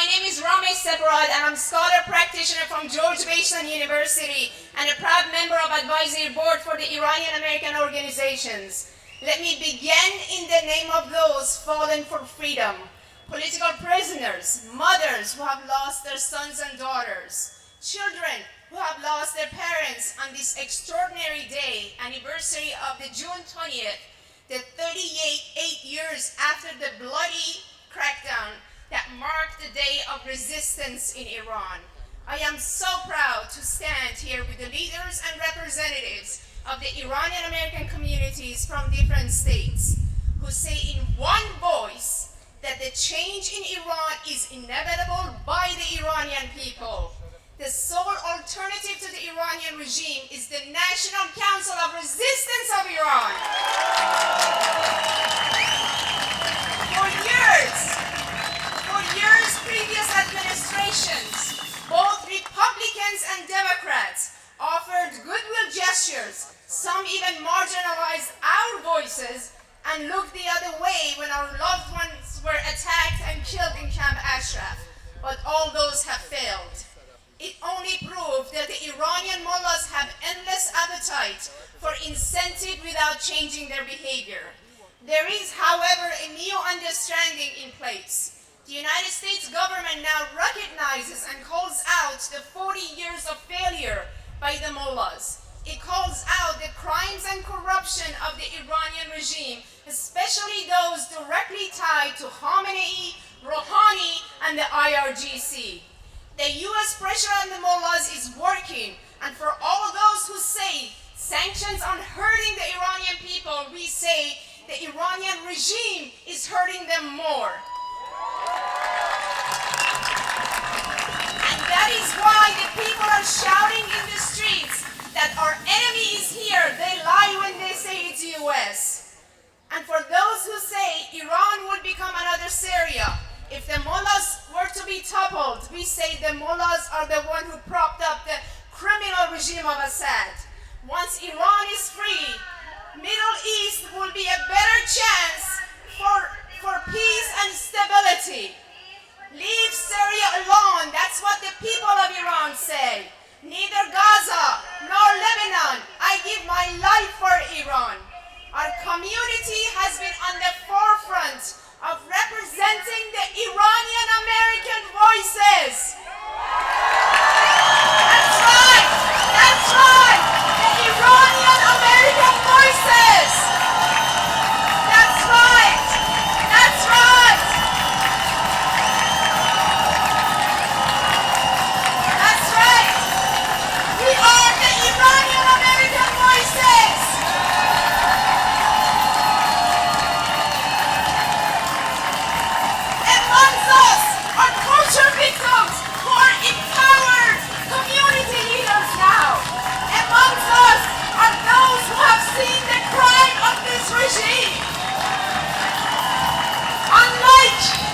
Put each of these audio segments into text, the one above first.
My name is and I'm scholar practitioner from George Mason University and a proud member of advisory board for the Iranian American organizations. Let me begin in the name of those fallen for freedom, political prisoners, mothers who have lost their sons and daughters, children who have lost their parents on this extraordinary day, anniversary of the June 20th, the 38 years after the bloody crackdown that marked the day of resistance in Iran. I am so proud to stand here with the leaders and representatives of the Iranian American communities from different states who say in one voice that the change in Iran is inevitable by the Iranian people. The sole alternative to the Iranian regime is the National Council of Resistance of Iran. For years, previous administrations, both Republicans and Democrats, offered goodwill gestures. Some even marginalized our voices and looked the other way when our loved ones were attacked and killed in Camp Ashraf. But all those have failed. It only proved that the Iranian mullahs have endless appetite for incentive without changing their behavior. There is, however, a new understanding in place. The United States government now recognizes and calls out the 40 years of failure by the mullahs. It calls out the crimes and corruption of the Iranian regime, especially those directly tied to Khamenei, Rouhani, and the IRGC. The U.S. pressure on the mullahs is working, and for all those who say sanctions are hurting the Iranian people, we say the Iranian regime is hurting them more. And that is why the people are shouting in the streets that our enemy is here. They lie when they say it's U.S. And for those who say Iran would become another Syria, if the mullahs were to be toppled, we say the mullahs are the one who propped up the criminal regime of Assad. Once Iran is free, Middle East will be a better chance for peace and stability. Leave Syria alone, that's what the people of Iran say. Neither Gaza nor Lebanon, I give my life for Iran. Our community has been on the forefront of representing the Iranian American voices. That's right, the Iranian American voices. That's right. We are the Iranian American voices. Amongst us are torture victims who are empowered community leaders now. Amongst us are those who have seen the crime of this regime.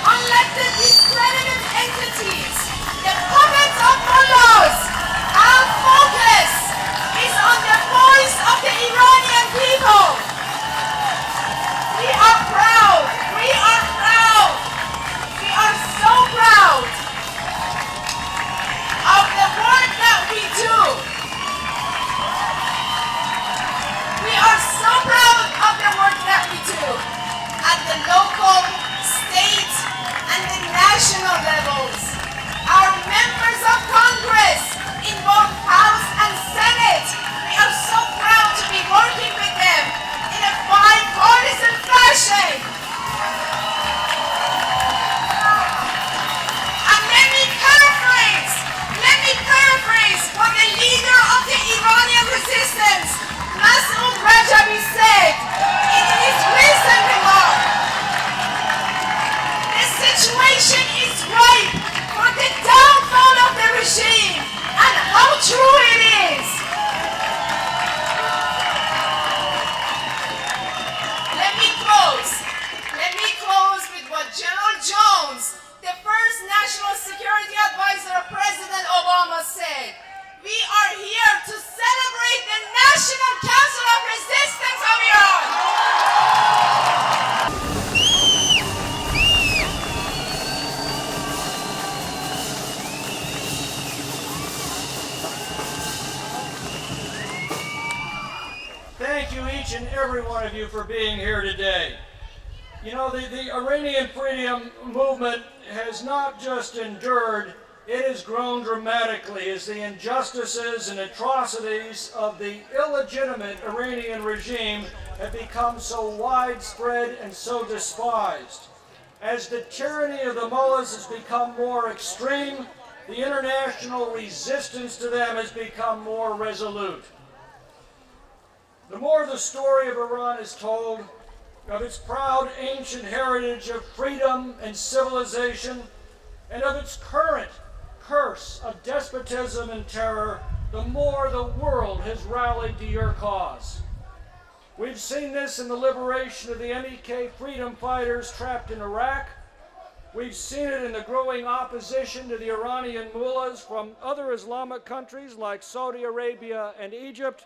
Unlike the discredited entities, the puppets of mullahs, our focus is on the voice of the Iranian people. We are proud. We are so proud of the work that we do. We are so proud of the work that we do at the local, state, and the national levels. Our members of Congress in both House and Senate, we are so proud to be working with them in a bipartisan fashion. And let me paraphrase what the leader of the Iranian resistance, Maryam Rajavi, said in his recent remark. The situation is ripe for the downfall of the regime. thank you, each and every one of you, for being here today. You know, the Iranian freedom movement has not just endured, it has grown dramatically as the injustices and atrocities of the illegitimate Iranian regime have become so widespread and so despised. As the tyranny of the mullahs has become more extreme, the international resistance to them has become more resolute. The more the story of Iran is told, of its proud ancient heritage of freedom and civilization, and of its current curse of despotism and terror, the more the world has rallied to your cause. We've seen this in the liberation of the MEK freedom fighters trapped in Iraq. We've seen it in the growing opposition to the Iranian mullahs from other Islamic countries like Saudi Arabia and Egypt.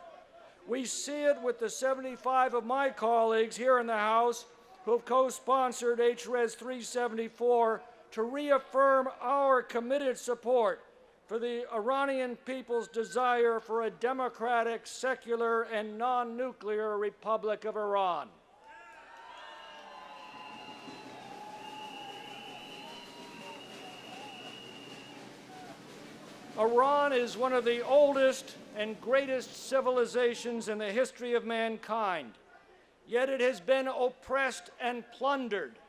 We see it with the 75 of my colleagues here in the House who have co-sponsored HRES 374 to reaffirm our committed support for the Iranian people's desire for a democratic, secular, and non-nuclear Republic of Iran. Iran is one of the oldest and greatest civilizations in the history of mankind, yet it has been oppressed and plundered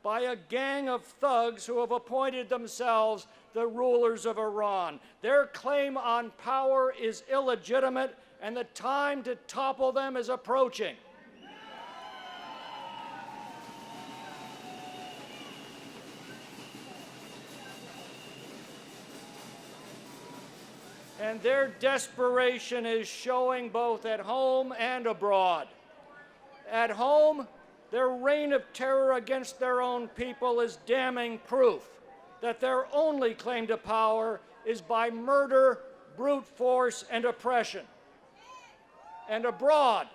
by a gang of thugs who have appointed themselves the rulers of Iran. Their claim on power is illegitimate, and the time to topple them is approaching. And their desperation is showing both at home and abroad. At home, their reign of terror against their own people is damning proof that their only claim to power is by murder, brute force, and oppression. And abroad,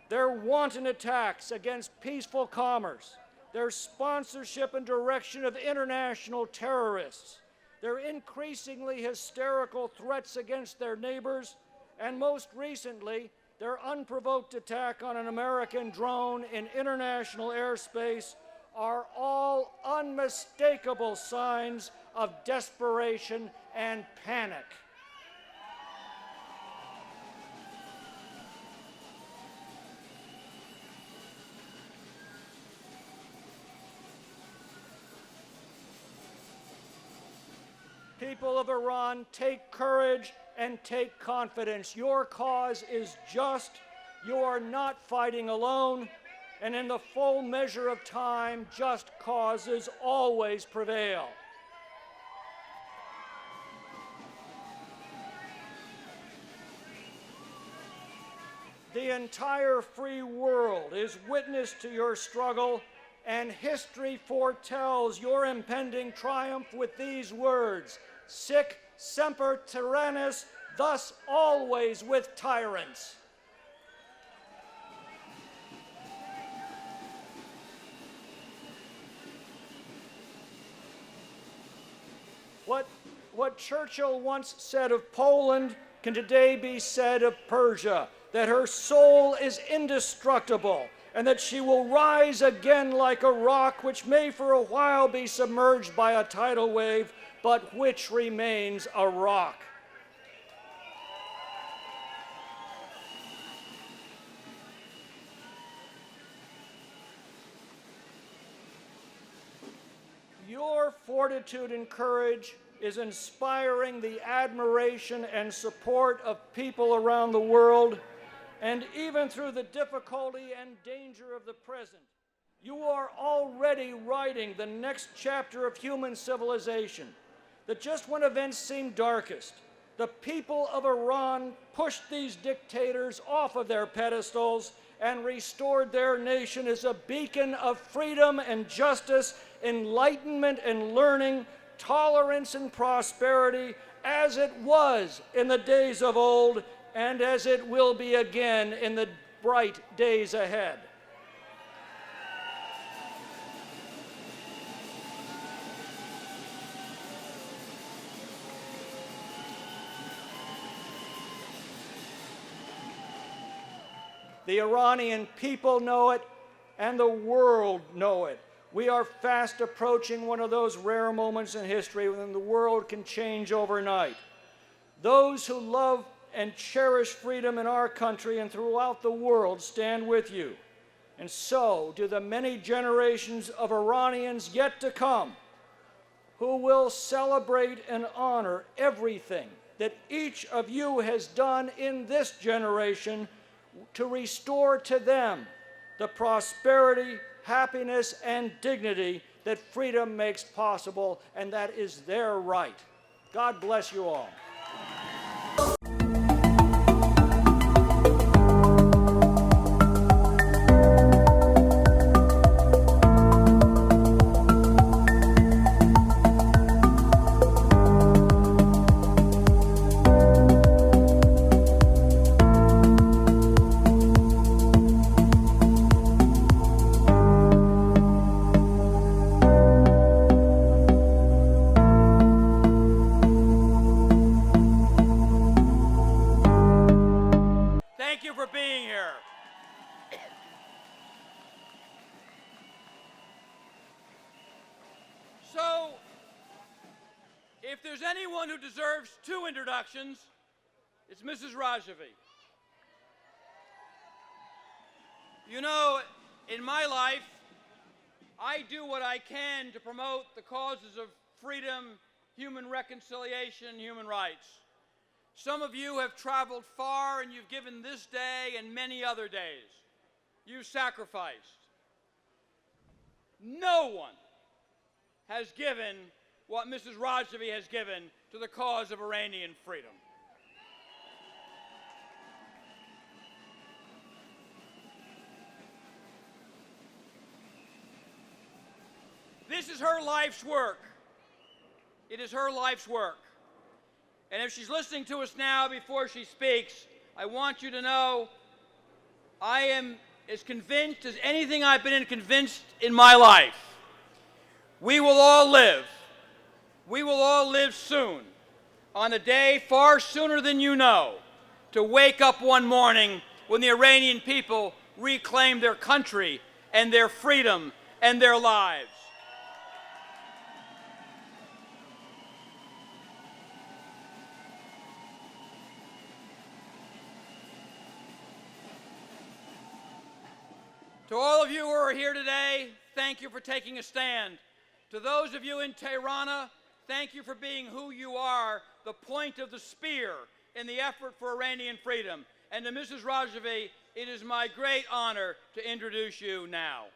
their wanton attacks against peaceful commerce, their sponsorship and direction of international terrorists, their increasingly hysterical threats against their neighbors, and most recently, their unprovoked attack on an American drone in international airspace are all unmistakable signs of desperation and panic. People of Iran, take courage and take confidence. Your cause is just. You are not fighting alone. And in the full measure of time, just causes always prevail. The entire free world is witness to your struggle, and history foretells your impending triumph with these words: sic semper tyrannis, thus always with tyrants. What Churchill once said of Poland can today be said of Persia, that her soul is indestructible, and that she will rise again like a rock which may for a while be submerged by a tidal wave, but which remains a rock. Your fortitude and courage is inspiring the admiration and support of people around the world, and even through the difficulty and danger of the present, you are already writing the next chapter of human civilization. That just when events seemed darkest, the people of Iran pushed these dictators off of their pedestals and restored their nation as a beacon of freedom and justice, enlightenment and learning, tolerance and prosperity, as it was in the days of old, and as it will be again in the bright days ahead. The Iranian people know it, and the world know it. We are fast approaching one of those rare moments in history when the world can change overnight. Those who love and cherish freedom in our country and throughout the world stand with you. And so do the many generations of Iranians yet to come, who will celebrate and honor everything that each of you has done in this generation to restore to them the prosperity, happiness, and dignity that freedom makes possible, and that is their right. God bless you all. So, if there's anyone who deserves two introductions, it's Mrs. Rajavi. You know, in my life, I do what I can to promote the causes of freedom, human reconciliation, human rights. Some of you have traveled far and you've given this day and many other days. You've sacrificed. No one has given what Mrs. Rajavi has given to the cause of Iranian freedom. This is her life's work. It is her life's work. And if she's listening to us now before she speaks, I want you to know I am as convinced as anything I've been convinced in my life. We will all live. We will all live soon, on a day far sooner than you know, to wake up one morning when the Iranian people reclaim their country and their freedom and their lives. To all of you who are here today, thank you for taking a stand. To those of you in Tehran, thank you for being who you are, the point of the spear in the effort for Iranian freedom. And to Mrs. Rajavi, it is my great honor to introduce you now.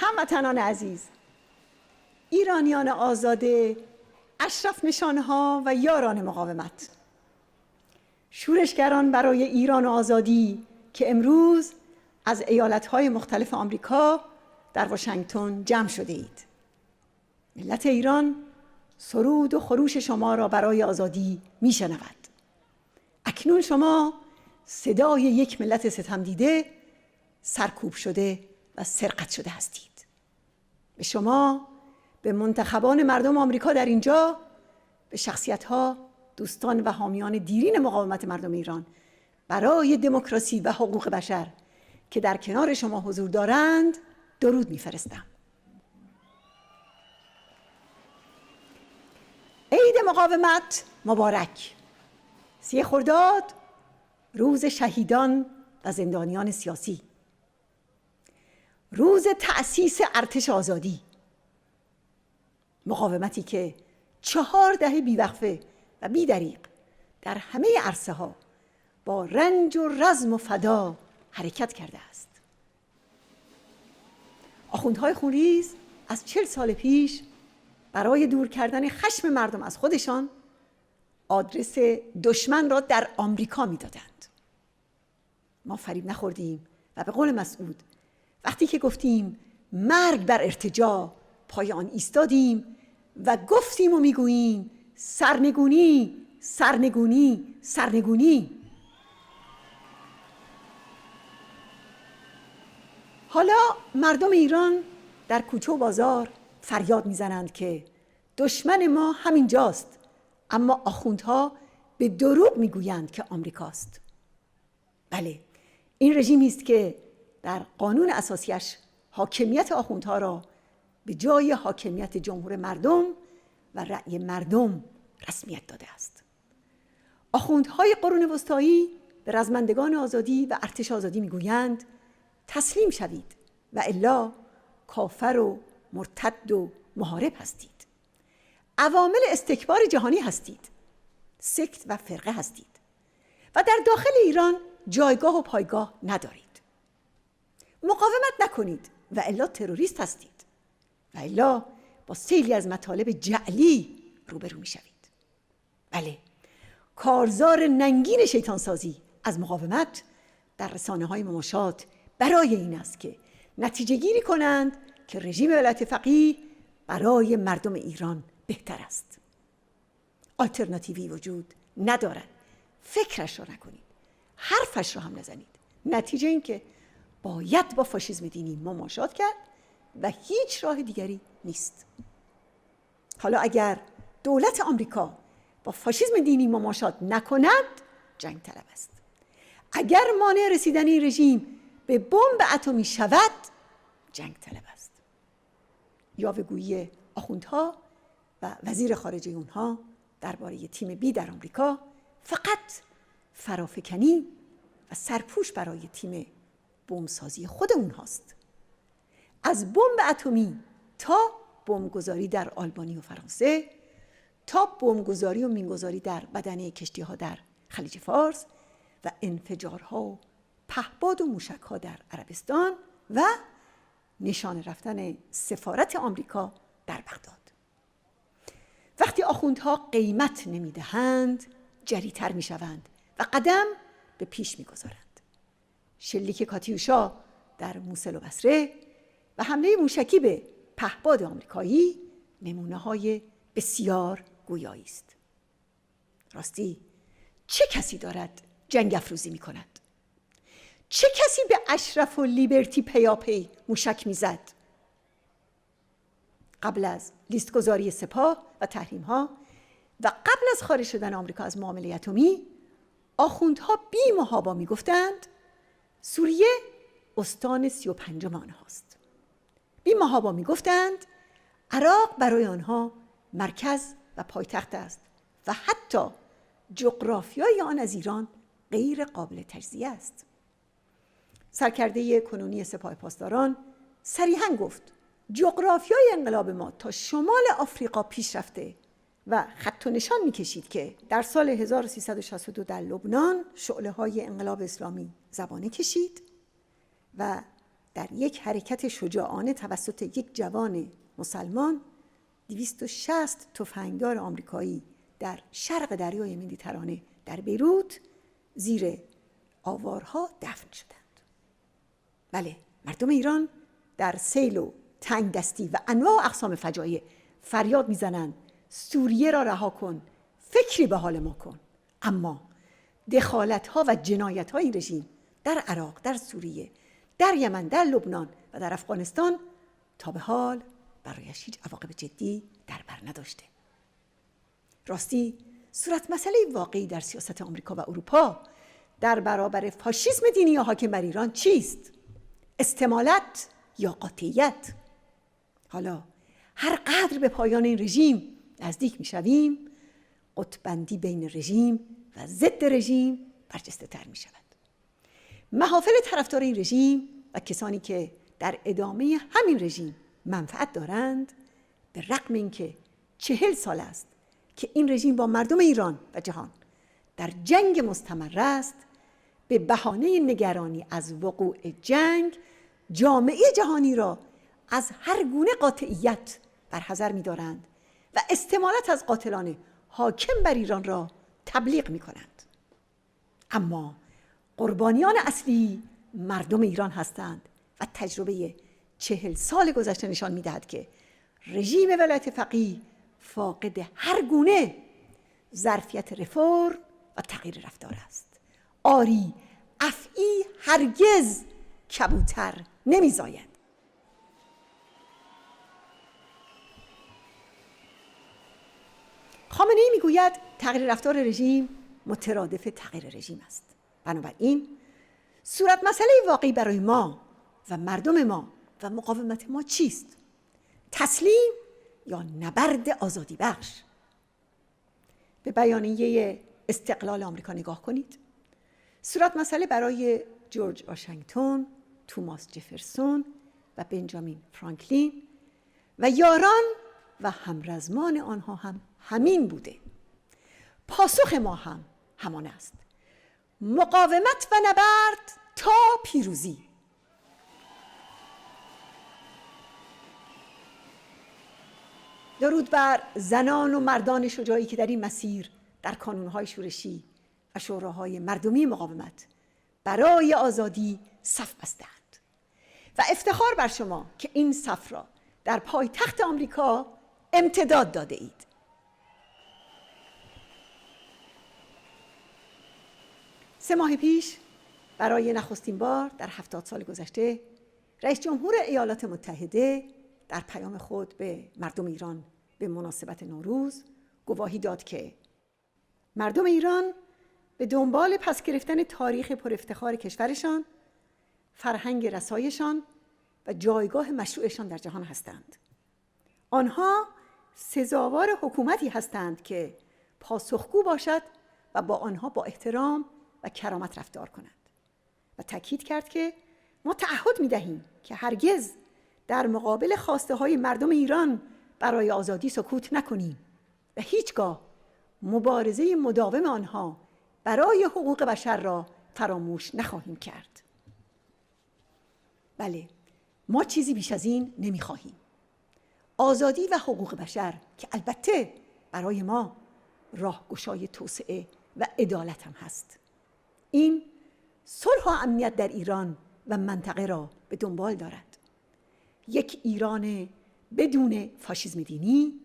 هموطنان عزیز، ایرانیان آزاده، اشرف نشانها و یاران مقاومت، شورشگران برای ایران و آزادی که امروز از ایالت‌های مختلف آمریکا در واشنگتن جمع شده اید. ملت ایران سرود و خروش شما را برای آزادی میشنود. اکنون شما صدای یک ملت ستم دیده، سرکوب شده و سرقت شده هستید. به شما، به منتخبان مردم آمریکا در اینجا، به شخصیت‌ها، دوستان و حامیان دیرین مقاومت مردم ایران برای دموکراسی و حقوق بشر که در کنار شما حضور دارند درود می‌فرستم. عید مقاومت مبارک. 30 خرداد روز شهیدان و زندانیان سیاسی، روز تأسیس ارتش آزادی، مقاومتی که 4 دهه بیوقفه و بیدریغ در همه عرصه‌ها با رنج و رزم و فدا حرکت کرده است. آخوندهای خونریز از 40 سال پیش برای دور کردن خشم مردم از خودشان آدرس دشمن را در آمریکا می‌دادند. ما فریب نخوردیم و به قول مسعود وقتی که گفتیم مرگ بر ارتجاع پای آن ایستادیم و گفتیم و میگوییم سرنگونی، سرنگونی، سرنگونی. حالا مردم ایران در کوچه و بازار فریاد میزنند که دشمن ما همین جاست، اما آخوندها به دروغ میگویند که آمریکاست. بله، این رژیمی است که در قانون اساسیش حاکمیت آخوندها را به جای حاکمیت جمهور مردم و رأی مردم رسمیت داده است. آخوندهای قرون وسطایی به رزمندگان آزادی و ارتش آزادی میگویند تسلیم شوید و الا کافر و مرتد و محارب هستید. عوامل استکبار جهانی هستید. سکت و فرقه هستید و در داخل ایران جایگاه و پایگاه ندارید. مقاومت نکنید و الا تروریست هستید و الا با سیلی از مطالب جعلی روبرو میشوید. بله، کارزار ننگین شیطانسازی از مقاومت در رسانه‌های مماشات برای این است که نتیجه گیری کنند که رژیم ولایت فقیه برای مردم ایران بهتر است. آلترناتیوی وجود ندارد. فکرش را نکنید، حرفش را هم نزنید. نتیجه این که باید با فاشیسم دینی مماشات کرد و هیچ راه دیگری نیست. حالا اگر دولت آمریکا با فاشیسم دینی مماشات نکند، جنگ طلب است. اگر مانع رسیدن این رژیم به بمب اتمی شود، جنگ طلب است. یاوه‌گویی آخوندها و وزیر خارجه اونها درباره تیم بی در آمریکا فقط فرافکنی و سرپوش برای تیم بمبسازی خود اونهاست. از بمب اتمی تا بمبگذاری در آلبانی و فرانسه، تا بمبگذاری و مینگذاری در بدنه کشتی‌ها در خلیج فارس و انفجارها و پهپاد و موشک‌ها در عربستان و نشان رفتن سفارت آمریکا در بغداد. وقتی آخوندها قیمت نمیدهند، جری‌تر میشوند و قدم به پیش میگذارند. شلیک کاتیوشا در موصل و بصره و حمله موشکی به پهپاد آمریکایی نمونه‌های بسیار گویایی است. راستی چه کسی دارد جنگ افروزی می‌کند؟ چه کسی به اشرف و لیبرتی پیاپی موشک می‌زد؟ قبل از لیستگذاری سپاه و تحریم‌ها و قبل از خارج شدن آمریکا از معامله اتمی، آخوندها بی محابا می‌گفتند سوریه استان 35 آنهاست. بی محابا می‌گفتند عراق برای آنها مرکز و پایتخت است و حتی جغرافیای آن از ایران غیر قابل تجزیه است. سرکرده کنونی سپاه پاسداران صریحاً گفت جغرافیای انقلاب ما تا شمال آفریقا پیش رفته و خط و نشان می‌کشید که در سال 1362 در لبنان شعله‌های انقلاب اسلامی زبانه کشید و در یک حرکت شجاعانه توسط یک جوان مسلمان 260 تفنگدار آمریکایی در شرق دریای مدیترانه در بیروت زیر آوارها دفن شدند. بله، مردم ایران در سیل و تنگ دستی و انواع و اقسام فجایع فریاد میزنند سوریه را رها کن، فکری به حال ما کن. اما دخالت‌ها و جنایت‌های این رژیم در عراق، در سوریه، در یمن، در لبنان و در افغانستان تا به حال برایش هیچ عواقب جدی در بر نداشته. راستی صورت مسئله واقعی در سیاست آمریکا و اروپا در برابر فاشیسم دینی یا حاکم بر ایران چیست؟ استمالت یا قاطعیت؟ حالا هر قدر به پایان این رژیم نزدیک می‌شویم، قطب‌بندی بین رژیم و ضد رژیم برجسته تر می شود. محافل طرفدار این رژیم و کسانی که در ادامه همین رژیم منفعت دارند، به رغم اینکه 40 سال است که این رژیم با مردم ایران و جهان در جنگ مستمر است، به بهانه نگرانی از وقوع جنگ جامعه جهانی را از هر گونه قاطعیت برحذر می دارند و استمالت از قاتلان حاکم بر ایران را تبلیغ می کنند. اما قربانیان اصلی مردم ایران هستند و تجربه 40 سال گذشته نشان می دهد که رژیم ولایت فقیه فاقد هر گونه ظرفیت رفرم و تغییر رفتار است. آری افعی هرگز کبوتر نمی زاید. خامنه‌ای میگوید تغییر رفتار رژیم مترادف تغییر رژیم است. بنابراین صورت مسئله واقعی برای ما و مردم ما و مقاومت ما چیست؟ تسلیم یا نبرد آزادی بخش؟ به بیانیه استقلال آمریکا نگاه کنید. صورت مسئله برای جورج واشنگتن، توماس جفرسون و بنجامین فرانکلین و یاران و همرزمان آنها هم همین بوده. پاسخ ما هم همان است: مقاومت و نبرد تا پیروزی. درود بر زنان و مردان شجاعی که در این مسیر در کانون‌های شورشی و شوراهای مردمی مقاومت برای آزادی صف بستند و افتخار بر شما که این صف را در پایتخت آمریکا امتداد داده اید. سه ماه پیش برای نخستین بار در 70 سال گذشته رئیس جمهور ایالات متحده در پیام خود به مردم ایران به مناسبت نوروز گواهی داد که مردم ایران به دنبال پس گرفتن تاریخ پر افتخار کشورشان، فرهنگ رسایشان و جایگاه مشروعشان در جهان هستند. آنها سزاوار حکومتی هستند که پاسخگو باشد و با آنها با احترام و کرامت رفتار کند و تاکید کرد که ما تعهد می‌دهیم که هرگز در مقابل خواسته های مردم ایران برای آزادی سکوت نکنیم و هیچگاه مبارزه مداوم آنها برای حقوق بشر را فراموش نخواهیم کرد. بله، ما چیزی بیش از این نمی‌خواهیم. آزادی و حقوق بشر که البته برای ما راهگشای توسعه و عدالت هم هست. این صلح و امنیت در ایران و منطقه را به دنبال دارد. یک ایران بدون فاشیسم دینی،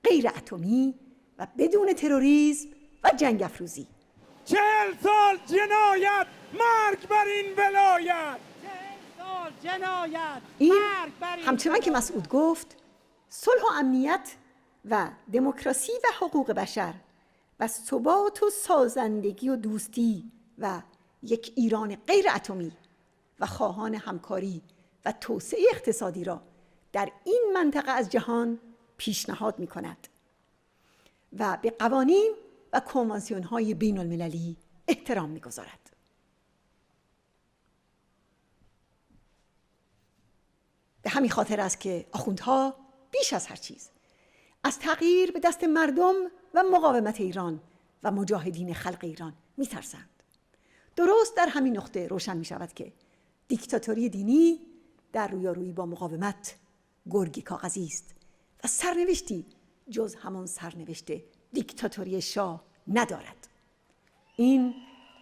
غیر اتمی و بدون تروریسم و جنگ افروزی. 40 سال جنایت، مرگ بر این ولایت. 40 سال جنایت، این مرگ بر این همچنان که مسعود گفت، صلح و امنیت و دموکراسی و حقوق بشر و ثبات و سازندگی و دوستی و یک ایران غیر اتمی و خواهان همکاری و توسعه اقتصادی را در این منطقه از جهان پیشنهاد می کند و به قوانین و کنوانسیون های بین المللی احترام می گذارد. به همین خاطر است که آخوندها بیش از هر چیز از تغییر به دست مردم و مقاومت ایران و مجاهدین خلق ایران می ترسند. درست در همین نقطه روشن می شود که دیکتاتوری دینی در رویارویی با مقاومت گرگی کاغذی است و سرنوشتی جز همان سرنوشت دیکتاتوری شاه ندارد. این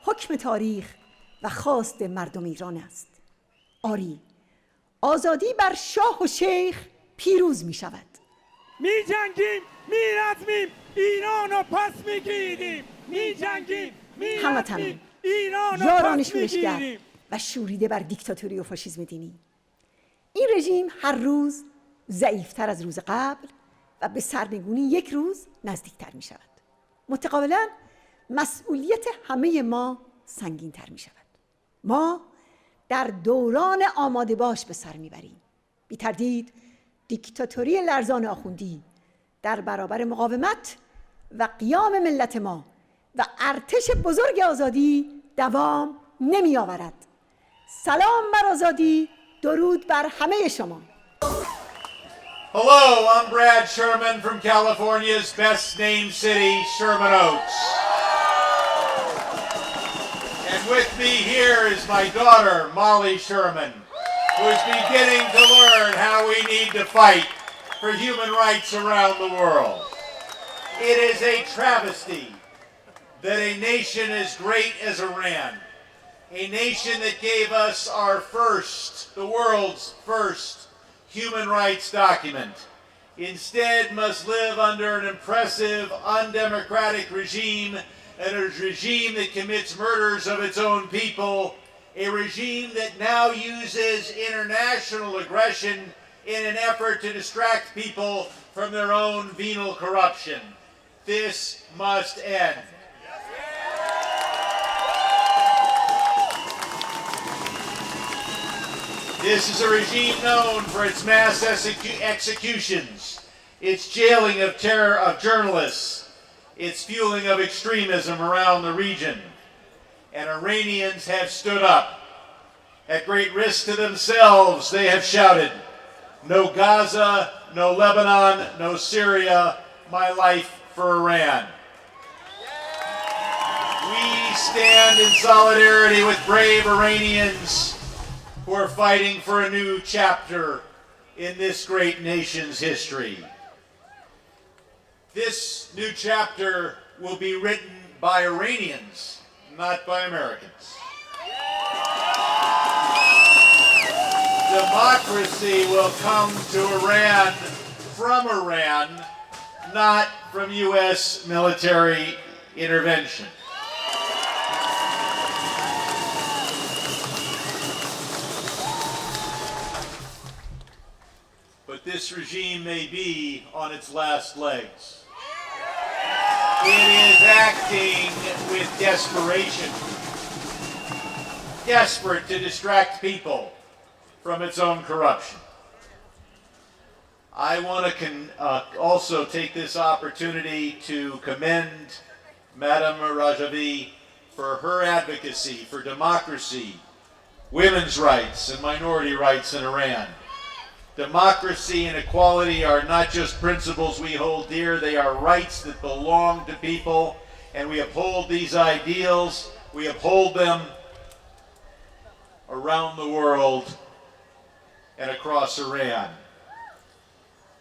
حکم تاریخ و خواست مردم ایران است. آری، آزادی بر شاه و شیخ پیروز می شود. می جنگیم، می رزمیم، ایران رو پس می گیریم. می جنگیم، می رزمیم، ایران رو یاران پس می شورشگر گیریم. و شوریده بر دیکتاتوری و فاشیسم دینی. این رژیم هر روز ضعیفتر از روز قبل و به سرنگونی یک روز نزدیکتر می شود. متقابلا مسئولیت همه ما سنگین تر می شود. ما در دوران آماده باش به سر می بریم. بی تردید دیکتاتوری لرزان آخوندی در برابر مقاومت و قیام ملت ما و ارتش بزرگ آزادی دوام نمی آورد. سلام بر آزادی، درود بر همه شما. Hello, I'm Brad Sherman from California's best named city, Sherman Oaks. And with me here is my daughter, Molly Sherman, who is beginning to learn how we need to fight for human rights around the world. It is a travesty that a nation as great as Iran, a nation that gave us our first, the world's first human rights document, instead must live under an impressive, undemocratic regime, and a regime that commits murders of its own people, a regime that now uses international aggression in an effort to distract people from their own venal corruption. This must end. This is a regime known for its mass executions, its jailing of journalists, its fueling of extremism around the region. And Iranians have stood up. At great risk to themselves, they have shouted, "No Gaza, no Lebanon, no Syria, my life for Iran." We stand in solidarity with brave Iranians who are fighting for a new chapter in this great nation's history. This new chapter will be written by Iranians, not by Americans. Democracy will come to Iran from Iran, not from U.S. military intervention. But this regime may be on its last legs. It is acting with desperation, desperate to distract people from its own corruption. I want to also take this opportunity to commend Maryam Rajavi for her advocacy for democracy, women's rights, and minority rights in Iran. Democracy and equality are not just principles we hold dear, they are rights that belong to people, and we uphold these ideals, we uphold them around the world and across Iran.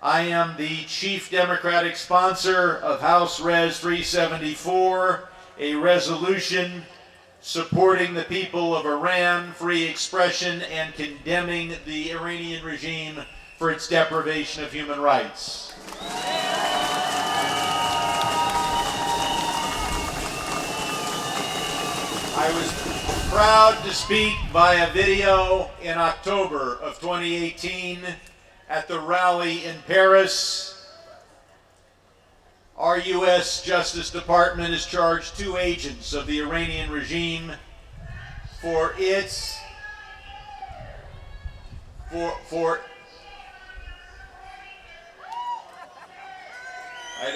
I am the chief Democratic sponsor of House Res 374, a resolution supporting the people of Iran, free expression, and condemning the Iranian regime for its deprivation of human rights. I was proud to speak via video in October of 2018 at the rally in Paris. Our U.S. Justice Department has charged 2 agents of the Iranian regime for its I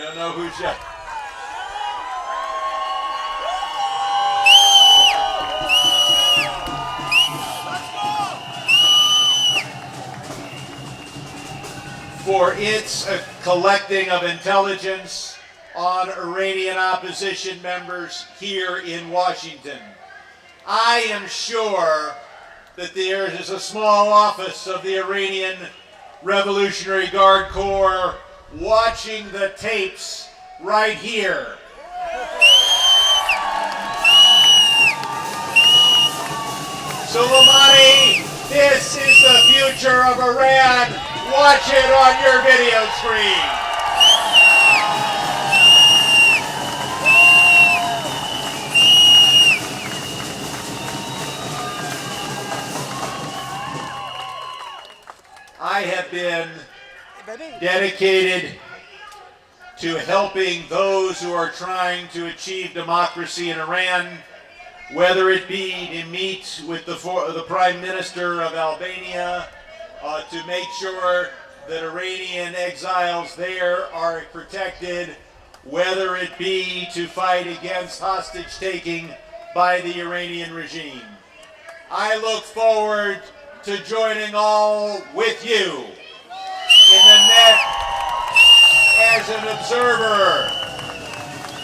don't know who's for its collecting of intelligence on Iranian opposition members here in Washington. I am sure that there is a small office of the Iranian Revolutionary Guard Corps watching the tapes right here. Soleimani, this is the future of Iran. Watch it on your video screen. I have been dedicated to helping those who are trying to achieve democracy in Iran, whether it be to meet with the Prime Minister of Albania, to make sure that Iranian exiles there are protected, whether it be to fight against hostage taking by the Iranian regime. I look forward to joining all with you in the next, as an observer,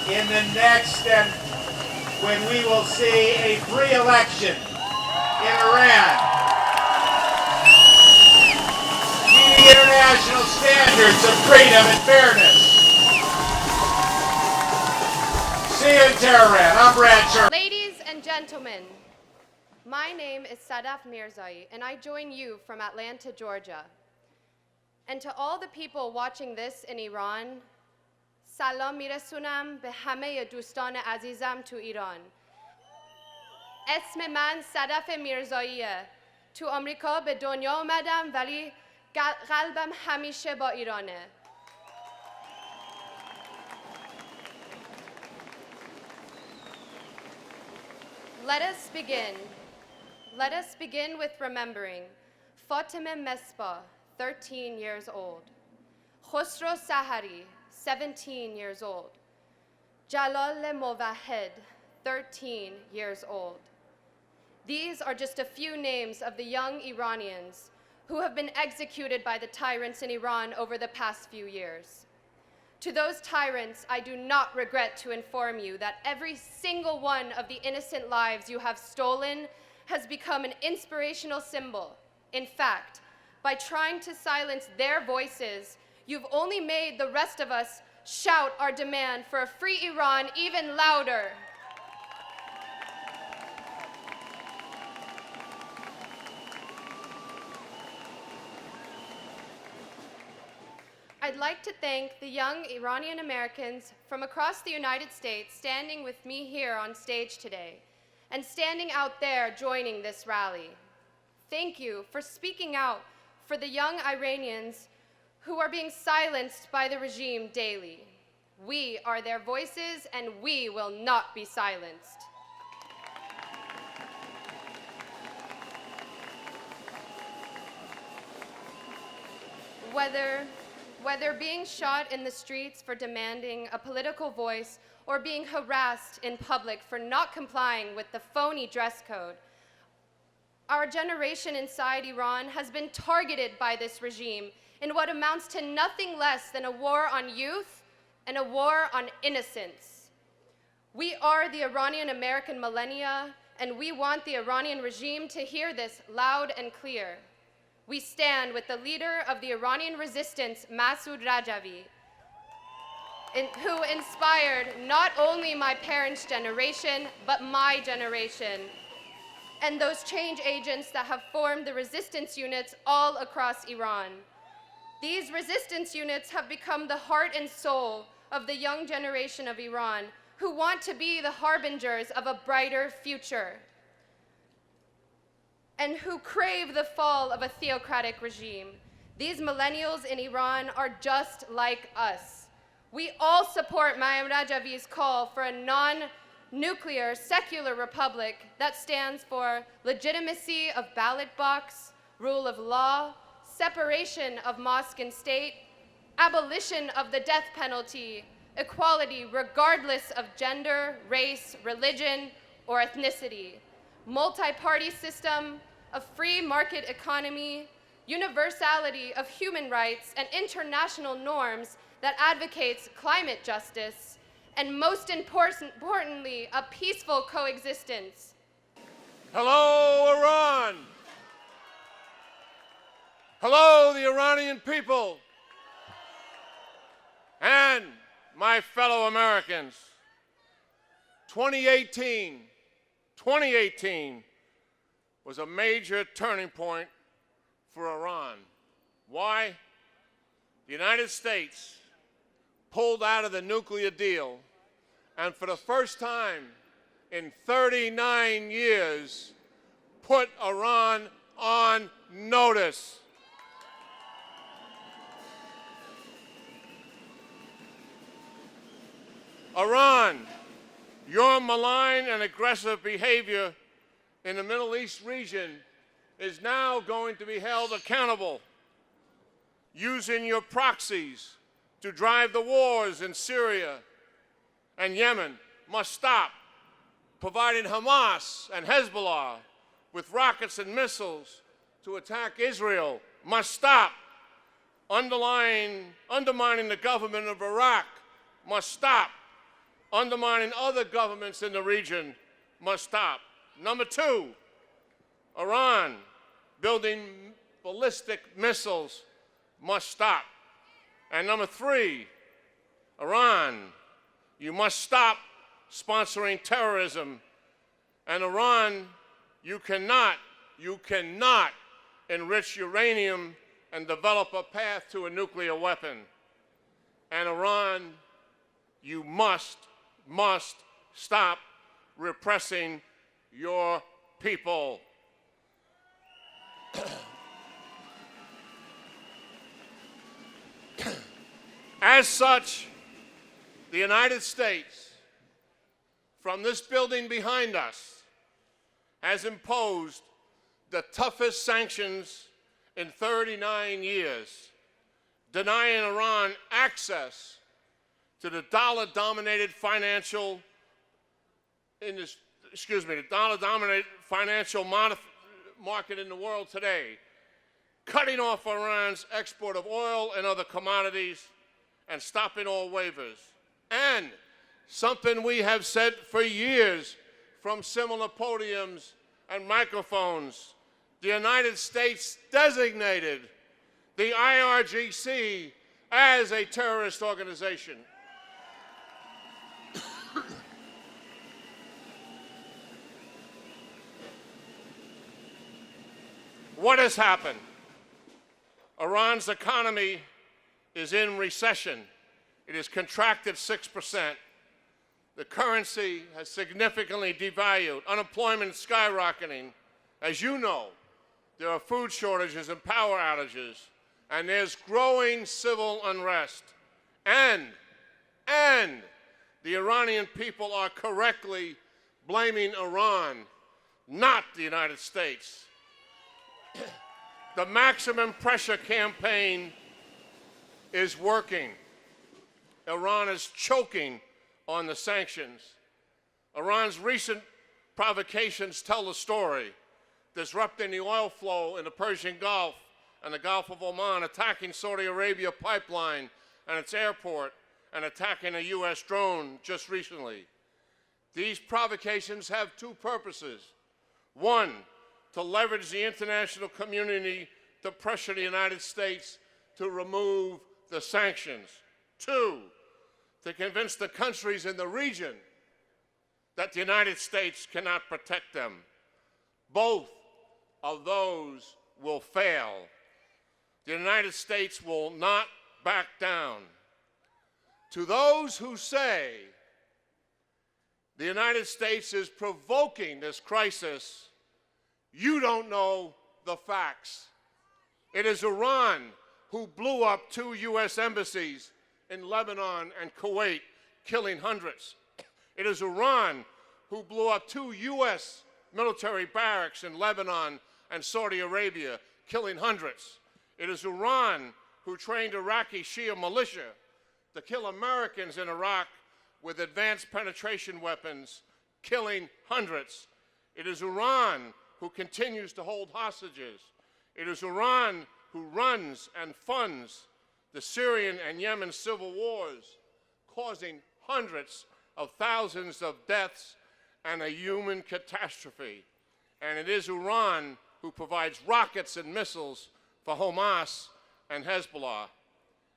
in the next, and when we will see a free election in Iran, meeting international standards of freedom and fairness. See you in Tehran. I'm Brad Sherman. Ladies and gentlemen, my name is Sadaf Mirzai, and I join you from Atlanta, Georgia. And to all the people watching this in Iran, salam miresunam be hame dostan azizam to Iran. اسم من صدف میرزاییه. تو آمریکا به دنیا اومدم ولی قلبم همیشه با ایرانه. Let us begin. Let us begin with remembering Fatima Mesbah, 13 years old. Khosrow Sahari, 17 years old. Jalal Mowahed, 13 years old. These are just a few names of the young Iranians who have been executed by the tyrants in Iran over the past few years. To those tyrants, I do not regret to inform you that every single one of the innocent lives you have stolen has become an inspirational symbol. In fact, by trying to silence their voices, you've only made the rest of us shout our demand for a free Iran even louder. I'd like to thank the young Iranian Americans from across the United States standing with me here on stage today and standing out there joining this rally. Thank you for speaking out for the young Iranians who are being silenced by the regime daily. We are their voices and we will not be silenced. Whether being shot in the streets for demanding a political voice or being harassed in public for not complying with the phony dress code, our generation inside Iran has been targeted by this regime in what amounts to nothing less than a war on youth and a war on innocence. We are the Iranian American millennia, and we want the Iranian regime to hear this loud and clear. We stand with the leader of the Iranian resistance, Masoud Rajavi, who inspired not only my parents' generation, but my generation, and those change agents that have formed the resistance units all across Iran. These resistance units have become the heart and soul of the young generation of Iran who want to be the harbingers of a brighter future and who crave the fall of a theocratic regime. These millennials in Iran are just like us. We all support Maryam Rajavi's call for a non-nuclear secular republic that stands for legitimacy of ballot box, rule of law, separation of mosque and state, abolition of the death penalty, equality regardless of gender, race, religion, or ethnicity, multi-party system, a free market economy, universality of human rights and international norms that advocates climate justice, and most importantly, a peaceful coexistence. Hello, Iran! Hello, the Iranian people! And my fellow Americans. 2018 was a major turning point for Iran. Why? The United States pulled out of the nuclear deal, and for the first time in 39 years, put Iran on notice. Iran, your malign and aggressive behavior in the Middle East region is now going to be held accountable. Using your proxies to drive the wars in Syria and Yemen must stop. Providing Hamas and Hezbollah with rockets and missiles to attack Israel must stop. Undermining the government of Iraq must stop. Undermining other governments in the region must stop. Number two, Iran building ballistic missiles must stop. And number three, Iran, you must stop sponsoring terrorism. And Iran, you cannot enrich uranium and develop a path to a nuclear weapon. And Iran, you must stop repressing your people. As such, the United States, from this building behind us, has imposed the toughest sanctions in 39 years, denying Iran access to the dollar-dominated financial market in the world today, cutting off Iran's export of oil and other commodities, and stopping all waivers. And something we have said for years from similar podiums and microphones, the United States designated the IRGC as a terrorist organization. What has happened? Iran's economy is in recession. It has contracted 6%. The currency has significantly devalued. Unemployment is skyrocketing. As you know, there are food shortages and power outages, and there's growing civil unrest. And the Iranian people are correctly blaming Iran, not the United States. The maximum pressure campaign is working. Iran is choking on the sanctions. Iran's recent provocations tell the story, disrupting the oil flow in the Persian Gulf and the Gulf of Oman, attacking Saudi Arabia pipeline and its airport, and attacking a U.S. drone just recently. These provocations have two purposes. One, to leverage the international community to pressure the United States to remove the sanctions. Two, to convince the countries in the region that the United States cannot protect them. Both of those will fail. The United States will not back down. To those who say the United States is provoking this crisis, you don't know the facts. It is Iran who blew up 2 U.S. embassies in Lebanon and Kuwait, killing hundreds. It is Iran who blew up 2 U.S. military barracks in Lebanon and Saudi Arabia, killing hundreds. It is Iran who trained Iraqi Shia militia to kill Americans in Iraq with advanced penetration weapons, killing hundreds. It is Iran who continues to hold hostages. It is Iran who runs and funds the Syrian and Yemen civil wars, causing hundreds of thousands of deaths and a human catastrophe. And it is Iran who provides rockets and missiles for Hamas and Hezbollah.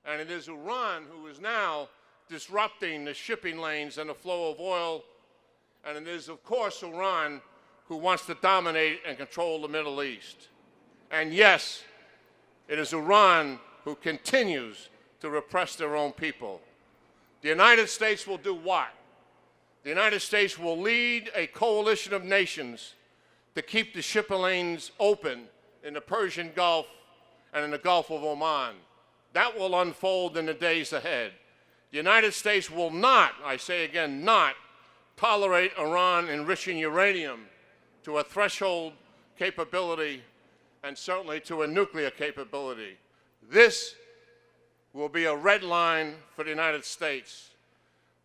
And it is Iran who is now disrupting the shipping lanes and the flow of oil. And it is, of course, Iran who wants to dominate and control the Middle East. And yes, it is Iran who continues to repress their own people. The United States will do what? The United States will lead a coalition of nations to keep the shipping lanes open in the Persian Gulf and in the Gulf of Oman. That will unfold in the days ahead. The United States will not, I say again, not tolerate Iran enriching uranium to a threshold capability and certainly to a nuclear capability. This will be a red line for the United States.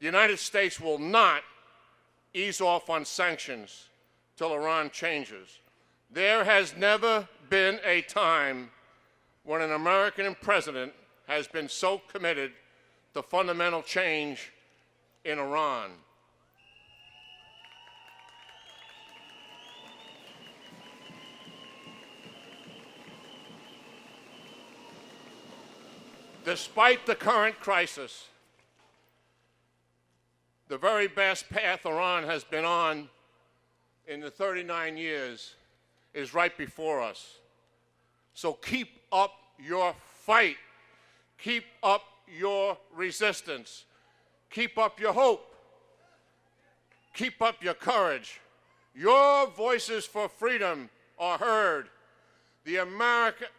The United States will not ease off on sanctions till Iran changes. There has never been a time when an American president has been so committed to fundamental change in Iran. Despite the current crisis, the very best path Iran has been on in the 39 years is right before us. So keep up your fight. Keep up your resistance. Keep up your hope. Keep up your courage. Your voices for freedom are heard. The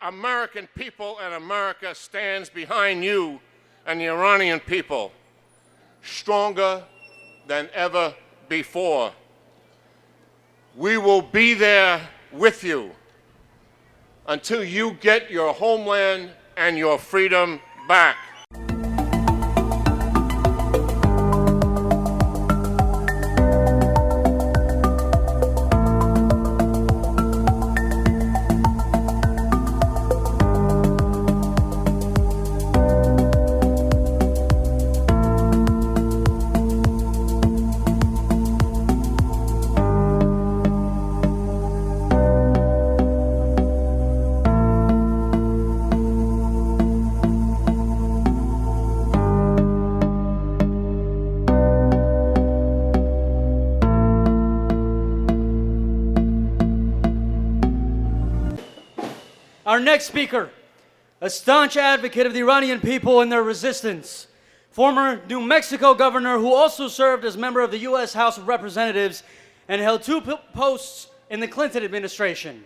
American people and America stands behind you and the Iranian people, stronger than ever before. We will be there with you until you get your homeland and your freedom back. Our next speaker, a staunch advocate of the Iranian people and their resistance, former New Mexico governor who also served as member of the U.S. House of Representatives and held two posts in the Clinton administration.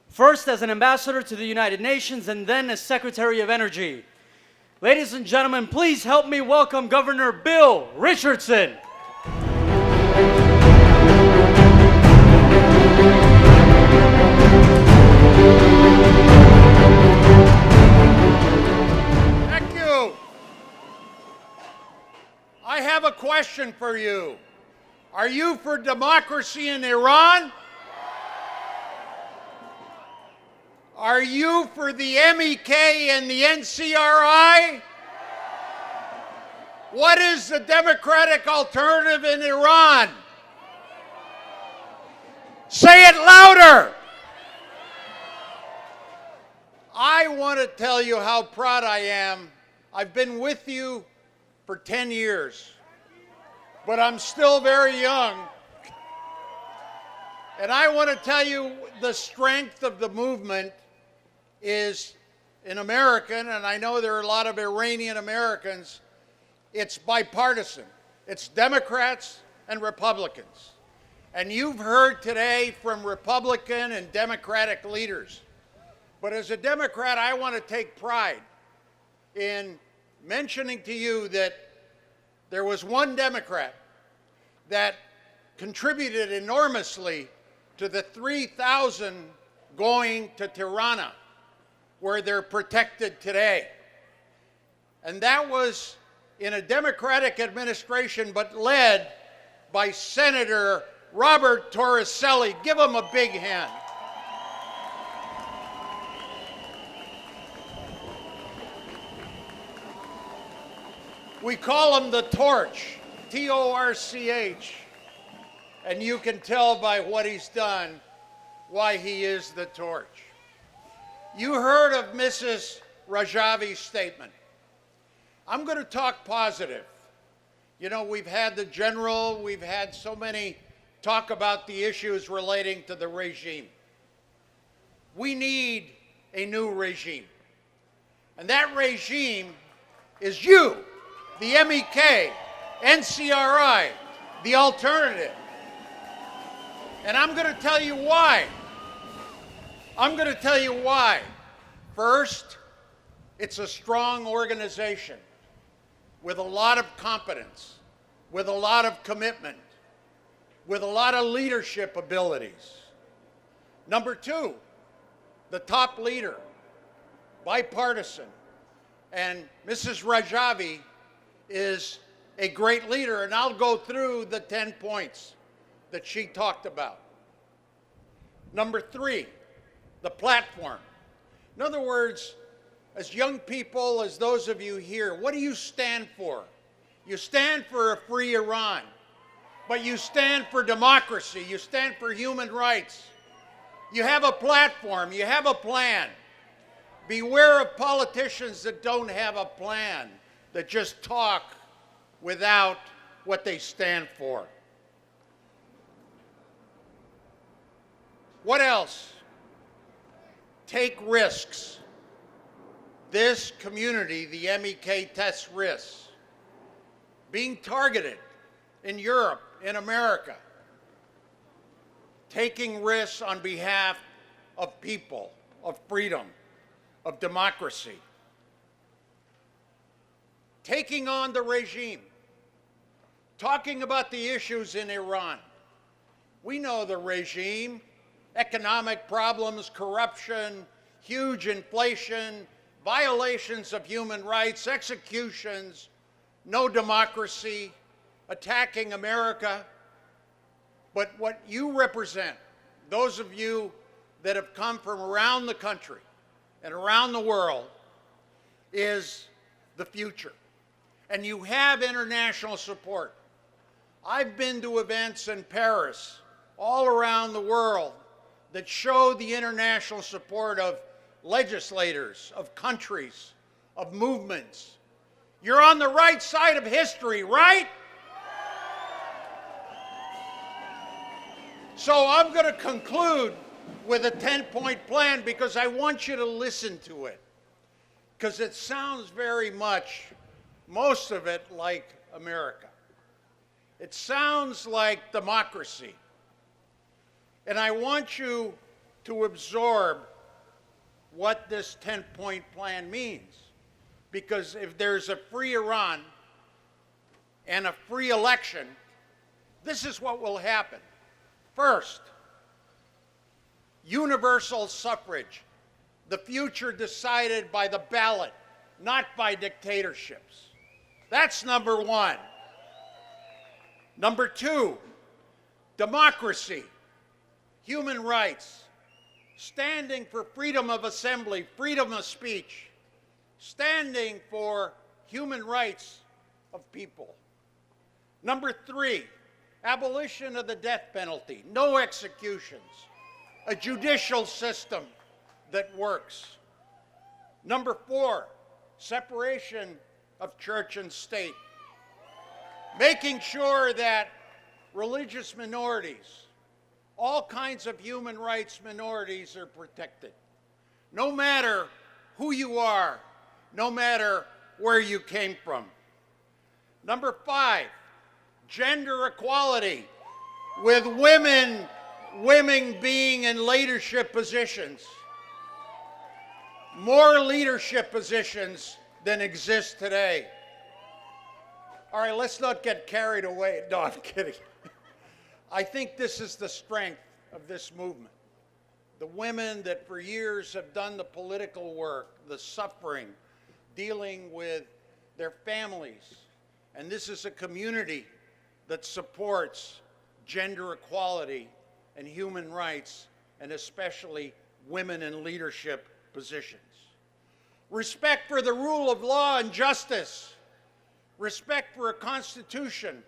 First as an ambassador to the United Nations and then as Secretary of Energy. Ladies and gentlemen, please help me welcome Governor Bill Richardson. I have a question for you. Are you for democracy in Iran? Are you for the MEK and the NCRI? What is the democratic alternative in Iran? Say it louder. I want to tell you how proud I am. I've been with you for 10 years, but I'm still very young. And I want to tell you the strength of the movement is in American, and I know there are a lot of Iranian Americans, it's bipartisan. It's Democrats and Republicans. And you've heard today from Republican and Democratic leaders. But as a Democrat, I want to take pride in mentioning to you that there was one Democrat that contributed enormously to the 3,000 going to Tirana, where they're protected today. And that was in a Democratic administration, but led by Senator Robert Torricelli. Give him a big hand. We call him the Torch, T-O-R-C-H, and you can tell by what he's done why he is the Torch. You heard of Mrs. Rajavi's statement. I'm going to talk positive. You know, we've had the general, we've had so many talk about the issues relating to the regime. We need a new regime. And that regime is you. The MEK, NCRI, the alternative. And I'm going to tell you why. I'm going to tell you why. First, it's a strong organization with a lot of competence, with a lot of commitment, with a lot of leadership abilities. Number two, the top leader, bipartisan. And Mrs. Rajavi is a great leader, and I'll go through the 10 points that she talked about. Number three, the platform. In other words, as young people, as those of you here, what do you stand for? You stand for a free Iran, but you stand for democracy, you stand for human rights. You have a platform, you have a plan. Beware of politicians that don't have a plan, that just talk without what they stand for. What else? Take risks. This community, the MEK, tests risks. Being targeted in Europe, in America. Taking risks on behalf of people, of freedom, of democracy. Taking on the regime. Talking about the issues in Iran. We know the regime. Economic problems, corruption, huge inflation, violations of human rights, executions, no democracy, attacking America. But what you represent, those of you that have come from around the country and around the world, is the future. And you have international support. I've been to events in Paris, all around the world, that show the international support of legislators, of countries, of movements. You're on the right side of history, right? So I'm going to conclude with a 10-point plan because I want you to listen to it. Because it sounds very much, most of it, like America. It sounds like democracy. And I want you to absorb what this 10-point plan means. Because if there's a free Iran and a free election, this is what will happen. First, universal suffrage. The future decided by the ballot, not by dictatorships. That's number one. Number two, democracy. Human rights, standing for freedom of assembly, freedom of speech, standing for human rights of people. Number three, abolition of the death penalty, no executions, a judicial system that works. Number four, separation of church and state, making sure that religious minorities, all kinds of human rights minorities are protected. No matter who you are, no matter where you came from. Number five, gender equality, with women being in leadership positions. More leadership positions than exist today. All right, let's not get carried away. No, I'm kidding. I think this is the strength of this movement. The women that for years have done the political work, the suffering, dealing with their families. And this is a community that supports gender equality and human rights, and especially women in leadership positions. Respect for the rule of law and justice. Respect for a constitution,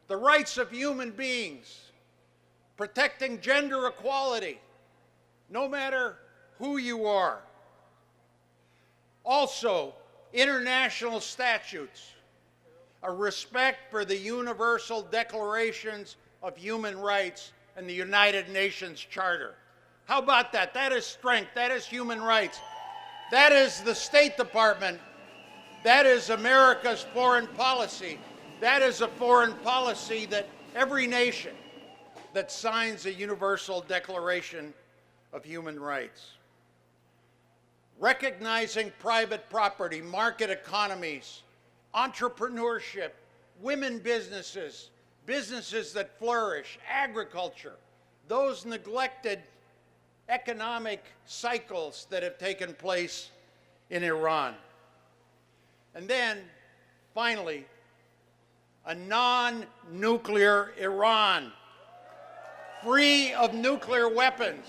the rights of human beings. Protecting gender equality, no matter who you are. Also, international statutes, a respect for the Universal Declarations of Human Rights and the United Nations Charter. How about that? That is strength. That is human rights. That is the State Department. That is America's foreign policy. That is a foreign policy that every nation that signs a Universal Declaration of Human Rights. Recognizing private property, market economies, entrepreneurship, women businesses, businesses that flourish, agriculture, those neglected economic cycles that have taken place in Iran. And then, finally, a non-nuclear Iran, free of nuclear weapons.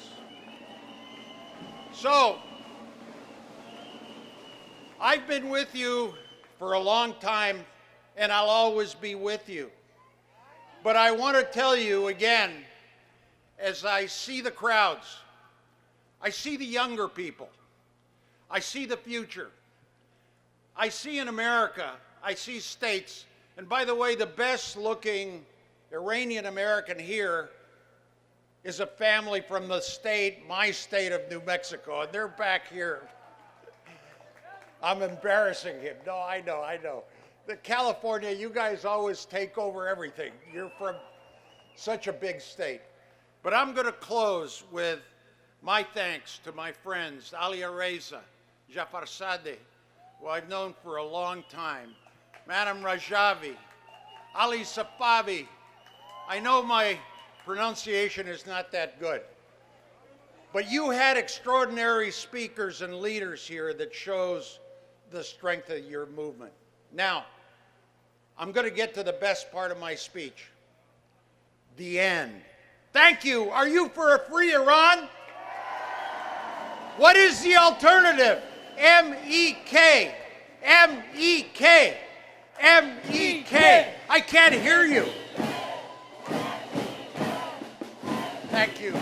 So, I've been with you for a long time, and I'll always be with you. But I want to tell you again, as I see the crowds, I see the younger people, I see the future, I see in America, I see states, and by the way, the best looking Iranian American here is a family from the state, my state of New Mexico, and they're back here. I'm embarrassing him. No, I know. The California, you guys always take over everything. You're from such a big state. But I'm going to close with my thanks to my friends, Ali Reza, Jafar Sadeh, who I've known for a long time, Maryam Rajavi, Ali Safavi. I know my pronunciation is not that good, but you had extraordinary speakers and leaders here that shows the strength of your movement. Now, I'm going to get to the best part of my speech, the end. Thank you. Are you for a free Iran? What is the alternative? M-E-K. M-E-K. M-E-K. I can't hear you. Thank you.